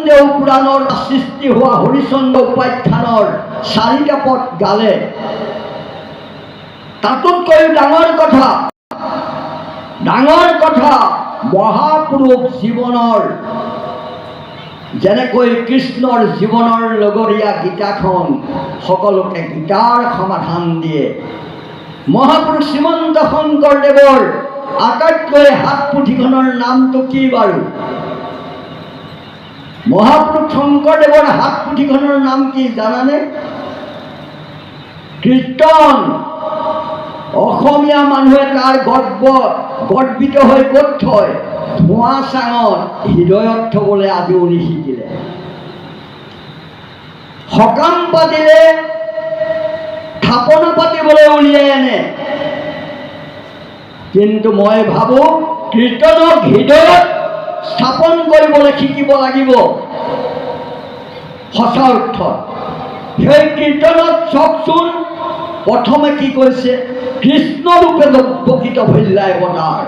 দেও পুৰাণৰ সৃষ্টি হোৱা হৰিচন্দ্ৰ উপাখ্যানৰ 4টা পদ গালে তাতোতকৈও ডাঙৰ কথা মহাপুৰুষ জীৱনৰ যেনেকৈ কৃষ্ণৰ জীৱনৰ লগৰীয়া গীতাখন সকলোকে গীতাৰ সমাধান দিয়ে। মহাপুৰুষ শ্ৰীমন্ত শংকৰদেৱৰ আটাইতকৈ হাত পুথিখনৰ নামটো কি বাৰু? মহাপুৰুষ শংকৰদেৱৰ হাত পুথিখনৰ নাম কি জানানে? কীৰ্তন। অসমীয়া মানুহে তাৰ গৰ্বিত হৈ ক'ত থয়? ধোঁৱা চাঙত হৃদয়ত থবলৈ আজিও নিশিকিলে। সকাম পাতিলে থাপনা পাতিবলৈ উলিয়াই আনে, কিন্তু মই ভাবোঁ কীৰ্তনক হৃদয়ত স্থাপন কৰিবলৈ শিকিব লাগিব সঁচা অৰ্থত। সেই কীৰ্তনত চাওকচোন, প্ৰথমে কি কৈছে? কৃষ্ণৰূপে প্ৰকৃত ভল্যায় অৱতাৰ,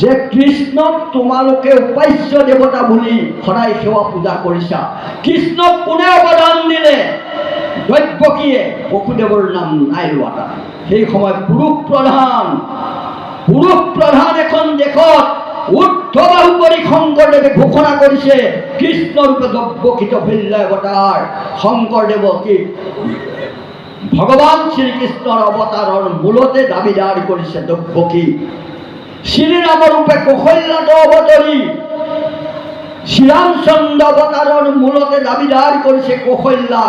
যে কৃষ্ণক তোমালোকে উপাস্য দেৱতা বুলি সদায় সেৱা পূজা কৰিছা। কৃষ্ণক কোনে অৱদান দিলে? দৈৱকীয়ে বসুদেৱৰ নাম নাই লোৱা তাত। সেই সময়ত পুৰুষ প্ৰধান এখন দেশত উদ্ধবাহু কৰি শংকৰদেৱে ঘোষণা কৰিছে কৃষ্ণৰূপে দৈৱকীত ভল্যায় অৱতাৰ। শংকৰদেৱ কি ভগৱান শ্ৰীকৃষ্ণৰ অৱতাৰৰ মূলতে দাবীদাৰ কৰিছে দৈৱকী। শ্ৰীৰামৰ ৰূপে কৌশল্যাত অৱতৰী শ্ৰীৰামচন্দ্ৰ অৱতাৰৰ মূলতে দাবীদাৰ কৰিছে কৌশল্যা।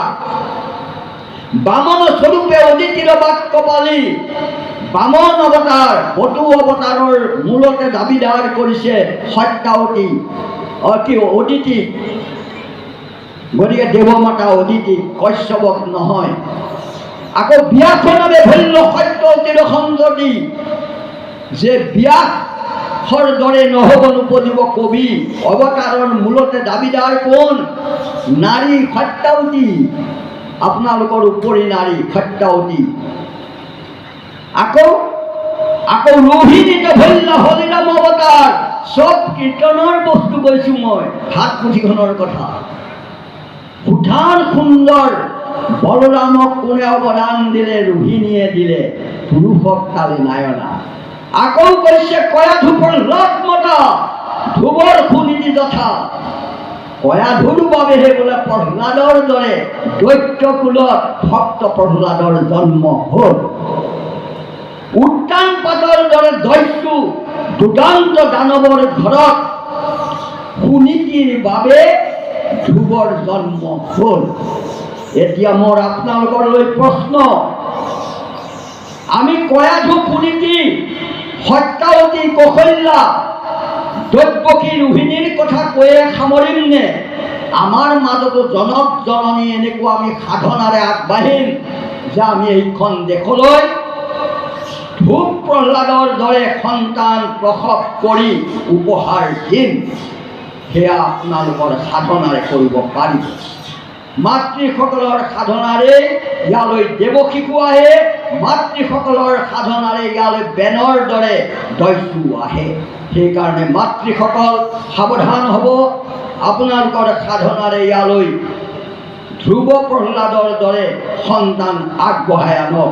বামন স্বৰূপে অদিতিৰ বাক্যপালি বামন অৱতাৰ বটু অৱতাৰৰ মূলতে দাবীদাৰ কৰিছে সত্যাৱতী অদিতি। গতিকে দেৱমাতা অদিতি, কশ্যপক নহয়। আকৌ ব্যাসনামে ধন্য সত্যাৱতীৰ সন্ততি, যে ব্যাসৰ দৰে নহ'ব নোপজিব কবি। অৱতাৰৰ মূলতে দাবীদাৰ কোন? নাৰী সত্যাৱতী, আপোনালোকৰ উপৰি নাৰী সত্যাৱতী। আকৌ ৰোহিণীত ভল্য হৰিৰাম অৱতাৰ। চব কীৰ্তনৰ বস্তু কৈছোঁ মই, হাত পুথিখনৰ কথা। সুঠান সুন্দৰ বলৰামক কোনে অৱদান দিলে? ৰোহিণীয়ে দিলে, পুৰুষক কালি নায়না। আকৌ কৈছে কয়া ধূপৰ লগ মতা, ধূপৰ সুনীতি যথা। কয়া ধূৰ বাবেহে বোলে প্ৰহ্লাদৰ দৰে দৈত্য কুলত ভক্ত প্ৰহ্লাদৰ জন্ম হ'ল। উদ্যান পাতৰ দৰে দৈত্যু দুদান্ত দানৱৰ ঘৰত সুনীতিৰ বাবে ধ্ৰুৱৰ জন্ম হ'ল। এতিয়া মোৰ আপোনালোকলৈ প্ৰশ্ন, আমি কয়া ধূপ সুনীতি সত্যাৱতী কৌশল্যা দৈৱকী ৰোহিণীৰ কথা কৈয়ে সামৰিম নে? আমাৰ মাজতো জনক জননী এনেকুৱা আমি সাধনাৰে আগবাঢ়িম যে আমি এইখন দেশলৈ ধূপ প্ৰহ্লাদৰ দৰে সন্তান প্ৰসৱ কৰি উপহাৰ দিম। সেয়া আপোনালোকৰ সাধনাৰে কৰিব পাৰিব। মাতৃসকলৰ সাধনাৰে ইয়ালৈ দেৱশিশু আহে, মাতৃসকলৰ সাধনাৰে ইয়ালৈ বেনৰ দৰে দৈত্যু আহে। সেইকাৰণে মাতৃসকল সাৱধান হ'ব, আপোনালোকৰ সাধনাৰে ইয়ালৈ ধ্ৰুৱ প্ৰহ্লাদৰ দৰে সন্তান আগবঢ়াই আনক।